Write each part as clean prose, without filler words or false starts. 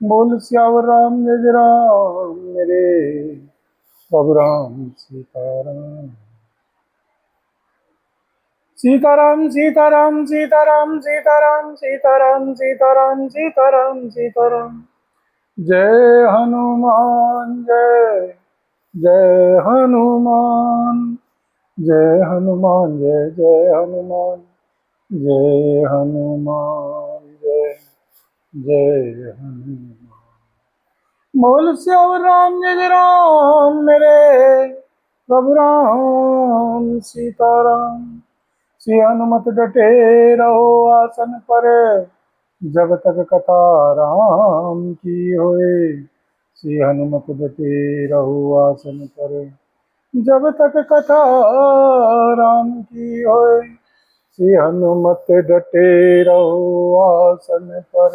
बोल सियावर राम जय जय राम मेरे प्रभु राम सीताराम। सीताराम सीताराम सीताराम सीताराम सीताराम सीताराम सीताराम सीताराम। जय हनुमान जय जय हनुमान। जय हनुमान जय जय हनुमान। जय हनुमान जय जय हनुमान। बोल श्याम राम जय जय राम मेरे प्रभु राम सीताराम। श्री हनुमत डटे रहो आसन पर जब तक कथा राम की होए। श्री हनुमत डटे रहो आसन पर जब तक कथा राम की होए। श्री हनुमत डटे रहो आसन पर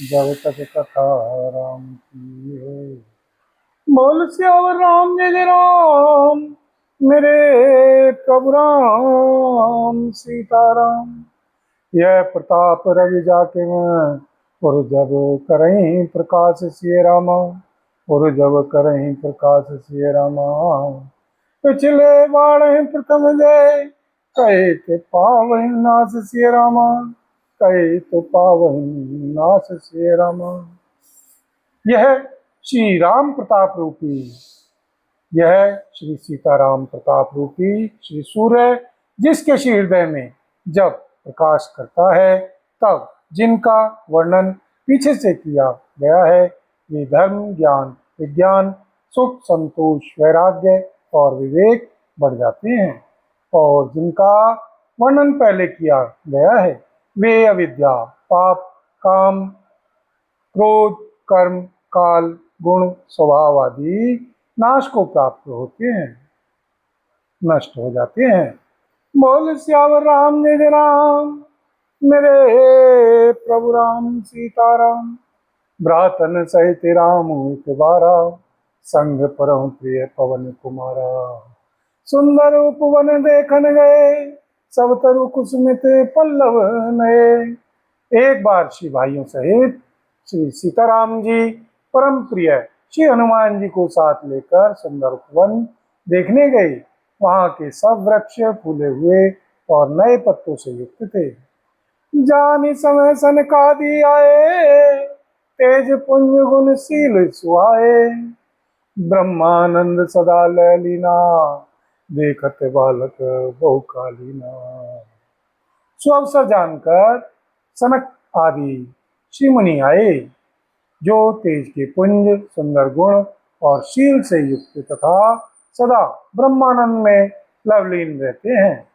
जब तक कथा राम की है। बोल सियावर राम जय जय राम मेरे प्रभु राम सीताराम। यह प्रताप रवि जाके मैं और जब करहीं प्रकाश सिय रामा। और जब करहीं प्रकाश सिय रामा। पिछले बाढ़ प्रथम जय कहे ते पावहि नाश सिय रामा। कहे तो पावहि नाश सिय रामा। यह श्री राम प्रताप रूपी यह श्री सीताराम प्रताप रूपी श्री सूर्य जिसके श्री हृदय में जब प्रकाश करता है तब जिनका वर्णन पीछे से किया गया है वे धर्म ज्ञान विज्ञान सुख संतोष वैराग्य और विवेक बढ़ जाते हैं। और जिनका वर्णन पहले किया गया है वे अविद्या पाप काम क्रोध कर्म काल गुण स्वभाव आदि नाश को प्राप्त होते हैं नष्ट हो जाते हैं। बोल सियावर राम जय जय राम मेरे प्रभु राम सीताराम। भ्रातन सहित राम बारा संग परम प्रिय पवन कुमारा। सुंदर उपवन देखन गए सब तरु कुसुमित पल्लव नए। एक बार श्री भाइयों सहित श्री सीताराम जी परम प्रिय श्री हनुमान जी को साथ लेकर सुंदर उपवन देखने गए। वहां के सब वृक्ष फूले हुए और नए पत्तों से युक्त थे। जानी समय सनकादि आए तेज पुंज गुणशील सुहाए। ब्रह्मानंद सदा ललीना देखत बालक बहुकालीना। सुअवसर जानकर सनक आदि श्री मुनि आए जो तेज के पुंज सुंदर गुण और शील से युक्त तथा सदा ब्रह्मानंद में लवलीन रहते हैं।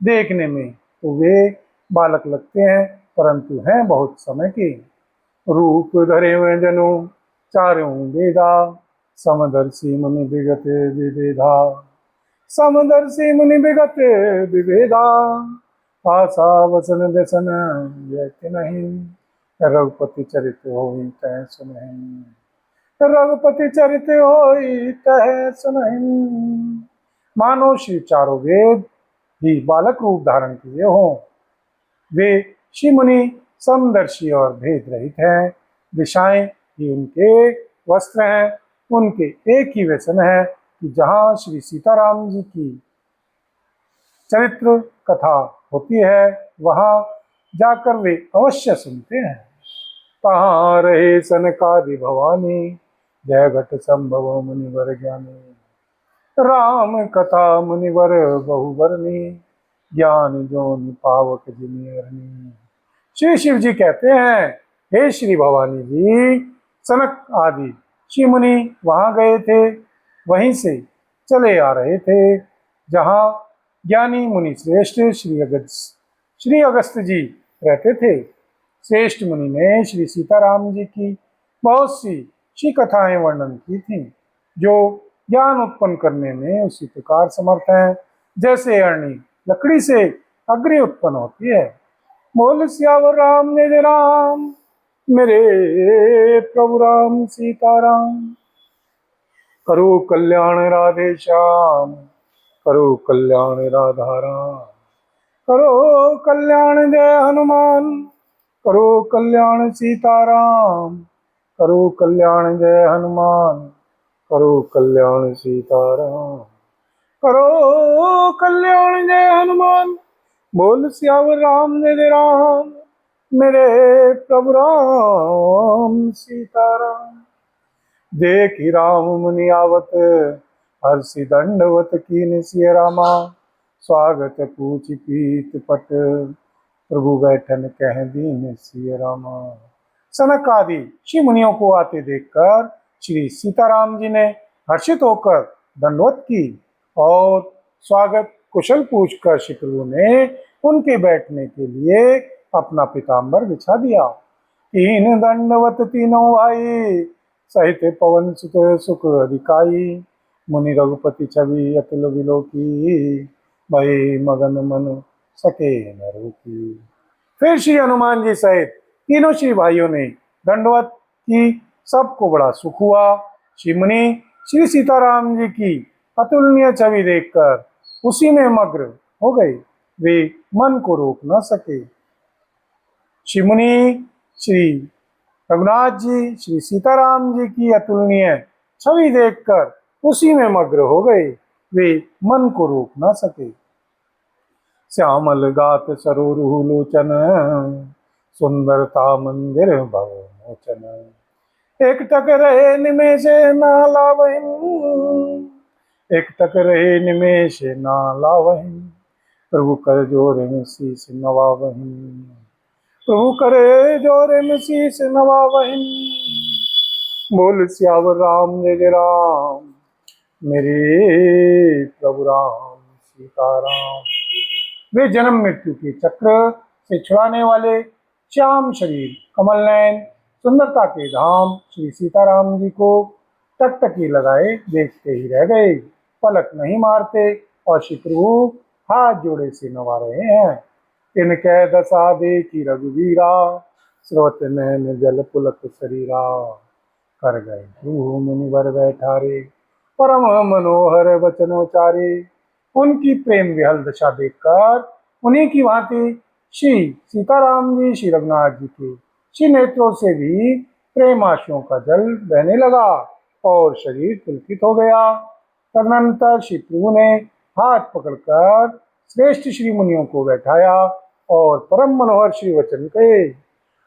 देखने में तो वे बालक लगते हैं परंतु हैं बहुत समय के। रूप धरे हुए जनु चारों वेदा समदर्शी मुनि विगत विभेदा। समदर्शी मुनि विगत विभेदा आशा वसन व्यसन व्यक्ति नहीं। रघुपति चरित होई तह सुनहि। रघुपति चरित होई तह सुनहि। मानो श्री चारों वेद ही बालक रूप धारण किए हों। वे श्री मुनि समदर्शी और भेद रहित हैं। दिशाएं ही उनके वस्त्र हैं। उनके एक ही व्यसन है कि जहाँ श्री सीताराम जी की चरित्र कथा होती है वहाँ जाकर वे अवश्य सुनते हैं। कहाँ रहे सनकादि भवानी जय घट संभव मुनिवर ज्ञानी। राम कथा मुनिवर बहुबरनी ज्ञान जोन पावक जिनेरनी। श्री शिव जी कहते हैं हे श्री भवानी जी सनक आदि श्री मुनि वहां गए थे वहीं से चले आ रहे थे जहां ज्ञानी मुनि श्रेष्ठ श्री अगस्त जी रहते थे। श्रेष्ठ मुनि ने श्री सीताराम जी की बहुत सी श्री कथाएं वर्णन की थी जो ज्ञान उत्पन्न करने में उसी प्रकार समर्थ हैं जैसे अरणी लकड़ी से अग्नि उत्पन्न होती है। बोल सियावर राम जय जय राम मेरे प्रभु राम सीताराम। करो कल्याण राधे श्याम करो कल्याण राधा राम। करो कल्याण जय हनुमान करो कल्याण सीताराम। करो कल्याण जय हनुमान, करो कल्याण सीताराम, करो कल्याण जय हनुमान। बोल सियावर रामचंद्र राम, मेरे प्रभु राम सीताराम। देखी राम मुनि आवत, हर्षि दंडवत कीन सिय रामा। स्वागत पूछ पीत पट, प्रभु बैठन कह दीन सिय रामा। सनक आदि श्री मुनियों को आते देखकर श्री सीताराम जी ने हर्षित होकर दंडवत की और स्वागत कुशल पूछकर श्री प्रभु ने उनके बैठने के लिए अपना पीताम्बर बिछा दिया। तीन दंडवत तीनों भाई, सहित पवन सुत सुख अधिकाई। मुनि रघुपति छवि अतुल विलोकी, भई मगन मन सके न रोकी। फिर श्री हनुमान जी सहित तीनों श्री भाइयों ने दंडवत की, सबको बड़ा सुख हुआ। श्री मुनि श्री सीताराम जी की अतुलनीय छवि देखकर उसी में मग्न हो गए, वे मन को रोक न सके। श्री मुनि श्री रघुनाथ जी श्री सीताराम जी की अतुलनीय छवि देखकर उसी में मग्न हो गए, वे मन को रोक न सके। श्यामल गात सरोरुह लोचन, सुंदरता मंदिर भव मोचन। एक टक रहे निमेष ना लावहिं, एक टक रहे निमेष ना लावहिं। प्रभु कर जोर शीस नवावहिं, प्रभु करे जोर शीस नवावहिं। बोल सियावर राम जय राम, मेरे प्रभु राम सीताराम। वे जन्म मृत्यु के चक्र से छुड़ाने वाले श्याम शरीर, कमल नयन, सुंदरता के धाम श्री सीताराम जी को टकटकी लगाए देखते ही रह गए, पलक नहीं मारते और श्री प्रभु हाथ जोड़े से नवा रहे हैं। इनके दशा देखी रघुवीरा, स्रोत नैन जल पुलक शरीरा। कर गए ध्रुव मुनि वर बैठारे, परम मनोहर वचनोचारे। उनकी प्रेम विहल दशा देखकर उन्हीं की भांति श्री सीताराम जी श्री रघुनाथ जी के श्री नेत्रों से भी प्रेमाशुओं का जल बहने लगा और शरीर पुलकित हो गया। तदनंतर श्री प्रभु ने हाथ पकड़कर श्रेष्ठ श्री मुनियों को बैठाया और परम मनोहर श्री वचन कहे।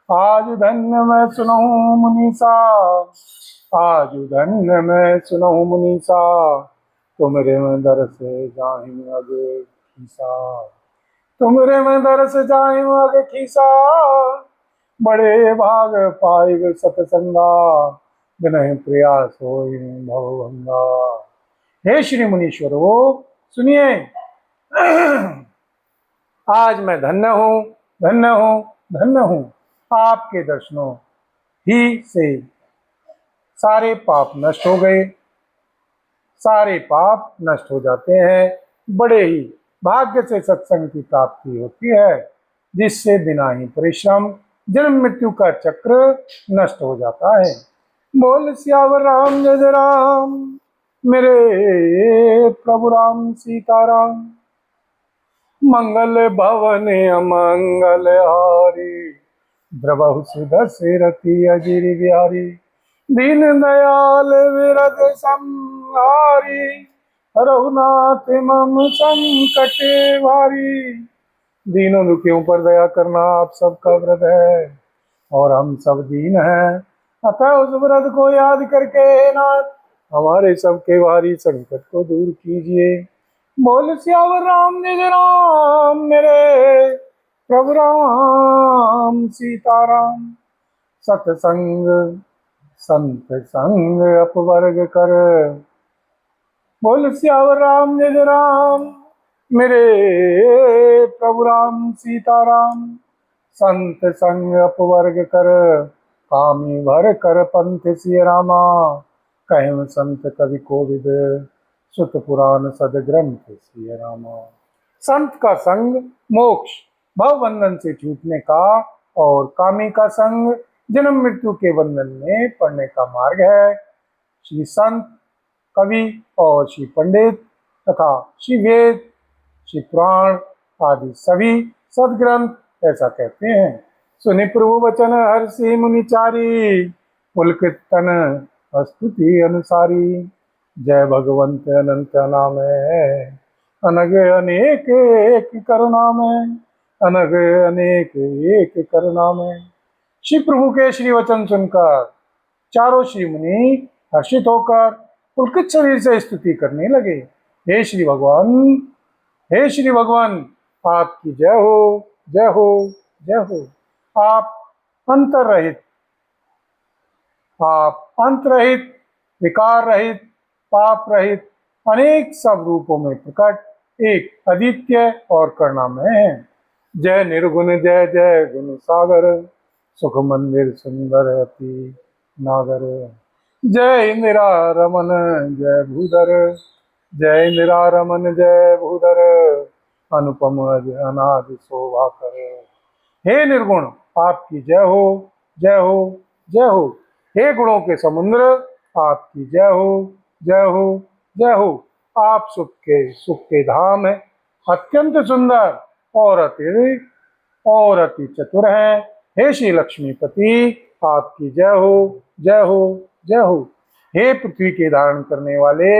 आज धन्य मैं सुनहूं मुनीसा, आज धन्य मैं सुनहूं मुनीसा। तुमरे में दरस जाहिम अगे खीसा, तुमरे में दरस जाहिम अगे खीसा। बड़े भाग पाइब सतसंगा, बिनहि प्रयास होई भवभंगा। हे श्री मुनीश्वरो सुनिए, आज मैं धन्य हूँ, धन्य हूँ, धन्य हूँ। आपके दर्शनों ही से सारे पाप नष्ट हो गए, सारे पाप नष्ट हो जाते हैं। बड़े ही भाग्य से सत्संग की प्राप्ति होती है, जिससे बिना ही परिश्रम जन्म मृत्यु का चक्र नष्ट हो जाता है। बोल सियावर राम जय राम, मेरे प्रभु राम सीताराम। मंगल भवन अमंगल हारी, द्रवहु सुदशरथी अजिर बिहारी। दीन दयाल विरद संहारी, रघुनाथ मम संकट भारी। दीनों दुखियों पर दया करना आप सबका व्रत है और हम सब दीन हैं, अतः उस व्रत को याद करके नाथ हमारे सबके भारी संकट को दूर कीजिए। बोल सियावर राम जय राम, मेरे प्रभु राम सीताराम। सतसंग संत संग अपवर्ग कर, बोल सियावर राम जय राम, मेरे प्रभु राम सीताराम। संत संग अपवर्ग कर, कामी भर कर पंथ सिय रामा। कहें संत कवि कोविद, सुत पुराण सदग्रंथ सिय रामा। संत का संग मोक्ष भव बंधन से छूटने का और कामी का संग जन्म मृत्यु के बंधन में पड़ने का मार्ग है। श्री संत, कवि और श्री पंडित तथा श्री वेद, श्री पुराण आदि सभी सदग्रंथ ऐसा कहते हैं। सुनि प्रभु वचन हर्षि मुनिचारी, पुलकित तन स्तुति अनुसारी। जय भगवंत अनंत नाम है, अनग अनेक एक करुणा में, अनग अनेक एक करुणा में। श्री प्रभु के श्री वचन सुनकर चारों श्री मुनि हर्षित होकर पुलकित शरीर से स्तुति करने लगे। हे श्री भगवान, हे श्री भगवान, आपकी जय हो, जय हो, जय हो। आप अंतर रहित, आप अंत रहित, विकार रहित, पाप रहित, अनेक सब रूपों में प्रकट एक अद्वितीय और करुणामय हैं। जय निर्गुण, जय जय गुण सागर, सुख मंदिर सुंदर अति नागर। जय इंदिरा रमन जय भूधर, जय इंदिरा रमन जय भूधर, अनुपम अनादि शोभा कर। हे निर्गुण, आपकी जय हो, जय हो, जय हो। हे गुणों के समुद्र, आपकी जय हो, जय हो, जय हो। आप सुख के धाम है, अत्यंत सुंदर और अति चतुर हैं। हे श्री लक्ष्मीपति, आपकी जय हो, जय हो, जय हो। हे पृथ्वी के धारण करने वाले,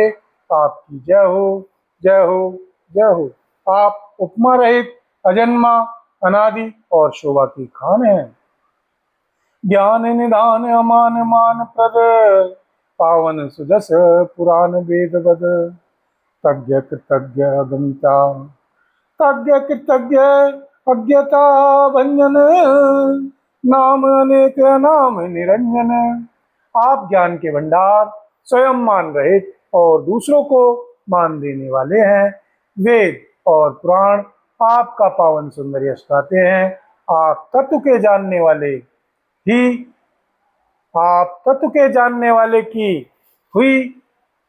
आपकी जय हो, जय हो, जय हो। आप उपमा रहित, अजन्मा, अनादि और शोभा की खान है। ज्ञान निधान अमान मान प्रद, पावन सुजस पुराण वेद बद। तज्ञ कृतज्ञ अगमिता, तज्ञ कृतज्ञ अज्ञता भंजन, नाम अनेक नाम निरंजन। आप ज्ञान के भंडार, स्वयं मान रहित और दूसरों को मान देने वाले हैं। वेद और पुराण आपका पावन सुंदर यश गाते हैं। आप तत्व के जानने वाले ही, आप तत्व के जानने वाले की हुई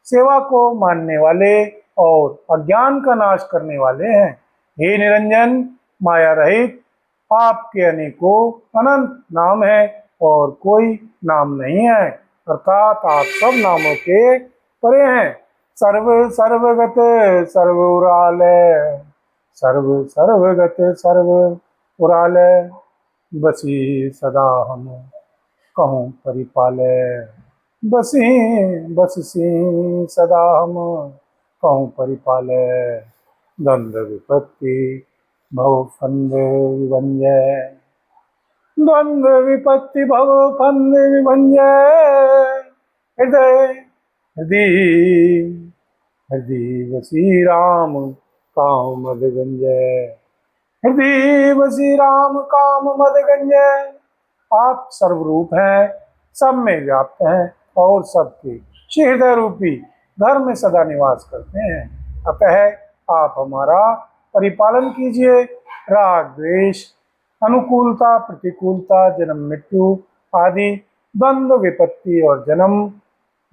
सेवा को मानने वाले और अज्ञान का नाश करने वाले हैं। हे निरंजन, माया रहित, आपके अनेकों अनंत नाम है और कोई नाम नहीं है, अर्थात आप सब नामों के परे हैं। सर्व सर्वगत सर्व उरालय, सर्व सर्वगत सर्व उरालय, बसी सदा हम कहूँ परिपालय। बसी बससी सदा हम कहूँ परिपालय। द्वंद्व विपत्ति भव फंद विभंजय, द्वंद्व विपत्ति भव फंद विभंजय। हृदय हृदय हृदय बसी राम काम मद गंजय, हृदय बसी राम काम मद गंजय। आप सर्वरूप हैं, सब में व्याप्त हैं और सबके श्री हृदय रूपी घर में सदा निवास करते हैं। अतः आप हमारा परिपालन कीजिए। राग द्वेष, अनुकूलता प्रतिकूलता, जन्म मृत्यु आदि द्वंद्व विपत्ति और जन्म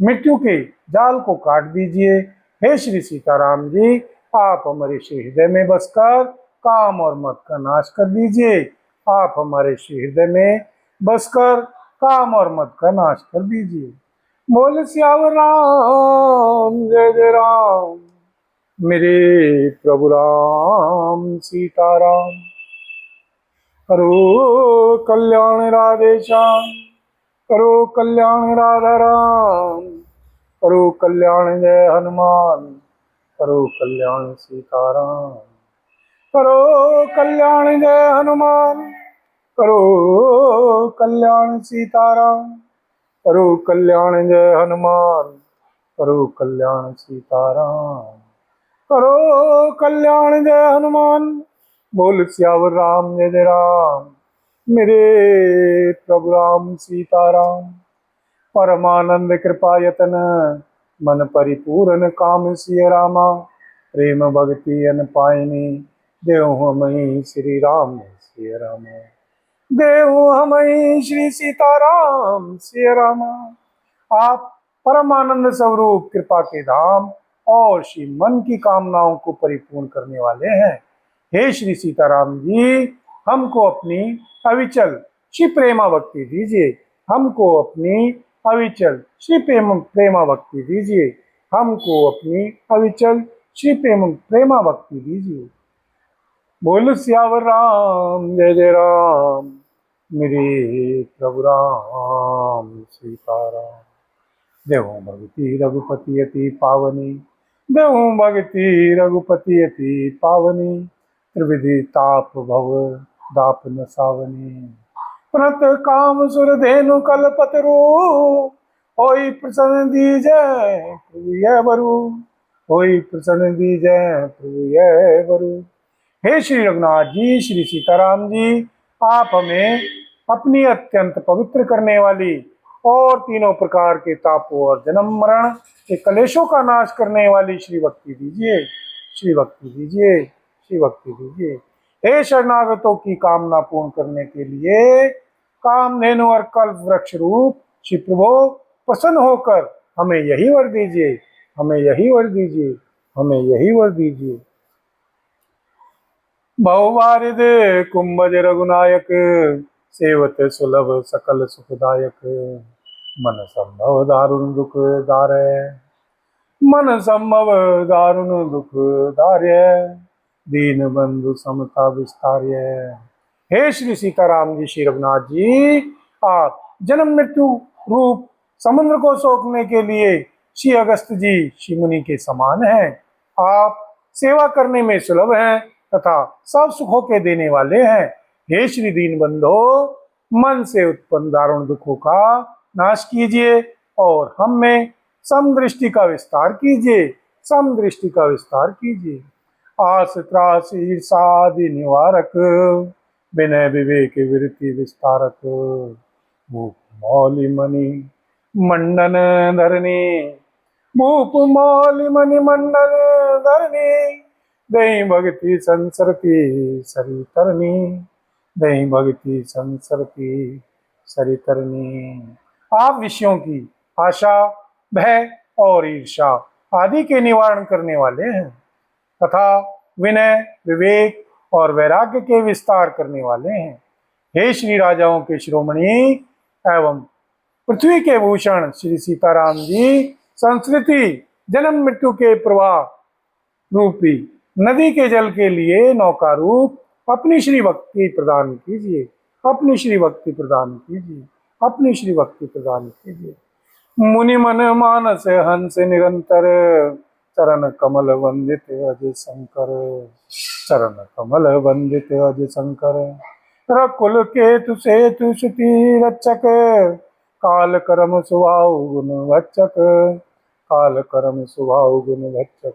मृत्यु के जाल को काट दीजिए। हे श्री सीताराम जी, आप हमारे श्री हृदय में बसकर काम और मद का नाश कर दीजिए। आप हमारे श्री हृदय में बसकर काम और मद का नाश कर दीजिए। बोल सियावर राम जय जय राम, मेरे प्रभु राम सीताराम। करो कल्याण राधे श्याम, करो कल्याण राधा राम, करो कल्याण जय हनुमान, करो कल्याण सीताराम। करो कल्याण जय हनुमान, करो कल्याण सीताराम, करो कल्याण जय हनुमान, करो कल्याण सीताराम, करो कल्याण जय हनुमान। बोल सियावर राम जय जय राम, मेरे प्रभु राम सीताराम। परमानंद कृपा यतन, मन परिपूर्ण काम सिय रामा। प्रेम भक्ति अन पाइनी, देहु हमें श्री राम सिय रामा। देहु हमें श्री सीताराम सिय रामा। आप परमानंद स्वरूप, कृपा के धाम और श्री मन की कामनाओं को परिपूर्ण करने वाले हैं। हे श्री सीताराम जी, हमको अपनी अविचल श्री प्रेमा भक्ति दीजिए। हमको अपनी अविचल श्री प्रेमा भक्ति दीजिए। हमको अपनी अविचल श्री प्रेमा भक्ति दीजिए। बोल सियावर राम जय जय राम, मेरे प्रभु राम सीताराम। देवो भगति रघुपति अति पावनी, देवो भगति रघुपति अति पावनी, त्रिविधि ताप भव दापन सावनी। प्रणत काम सुर धेनु कल्पतरु, होई प्रसन्न दीजय प्रभु ये बरु, होई प्रसन्न दीजय प्रभु ये बरु। हे श्री रघुनाथ जी, श्री सीताराम जी, आप हमें अपनी अत्यंत पवित्र करने वाली और तीनों प्रकार के तापों और जन्म मरण के कलेशों का नाश करने वाली श्री भक्ति दीजिए, श्री भक्ति दीजिए, श्री भक्ति दीजिए। हे शरणागतों की कामना पूर्ण करने के लिए कामधेनु और कल्प वृक्ष रूप श्री प्रभु प्रसन्न होकर हमें यही वर दीजिए, हमें यही वर दीजिए, हमें यही वर दीजिए। बहुवारिद कुंभज रघुनायक, सेवत सुलभ सकल सुखदायक। मन संभव दारुण दुख दार्य, मन संभव दारुण दुख दार्य। दीन बंधु समता विस्तार्य। हे श्री सीताराम जी, श्री रघुनाथ जी, आप जन्म मृत्यु रूप समुद्र को सोखने के लिए श्री अगस्त जी श्री मुनि के समान हैं। आप सेवा करने में सुलभ हैं तथा सब सुखों के देने वाले हैं। हे श्री दीन बंधो, मन से उत्पन्न दारुण दुखों का नाश कीजिए और हम में समदृष्टि का विस्तार कीजिए, समदृष्टि का विस्तार कीजिए। आस त्रास ईर्षा आदि निवारक, विनय विवेक विरति विस्तारक। भूप मौलि मणि मंडन धरणी, भूप मौलि मणि मंडन धरणी। दही भगति संसरती सरी तरनी, दही भगति संसरती सरी तरनी। आप विषयों की आशा, भय और ईर्षा आदि के निवारण करने वाले हैं तथा विनय विवेक और वैराग्य के विस्तार करने वाले हैं। हे श्री राजाओं के शिरोमणि एवं पृथ्वी के भूषण श्री सीताराम जी, संस्कृति जन्म मृत्यु के प्रवाह रूपी नदी के जल के लिए नौका रूप अपनी श्री भक्ति प्रदान कीजिए, अपनी श्री भक्ति प्रदान कीजिए, अपनी श्री भक्ति प्रदान कीजिए। मुनि मन मानस हंस निरंतर, चरण कमल वंदित अजय शंकर, चरण कमल वंदित अजय शंकर। रकुल केतु सेतु सुति रक्षक, काल करम स्वभाव गुण भक्षक, काल करम स्वभाव गुण भक्षक।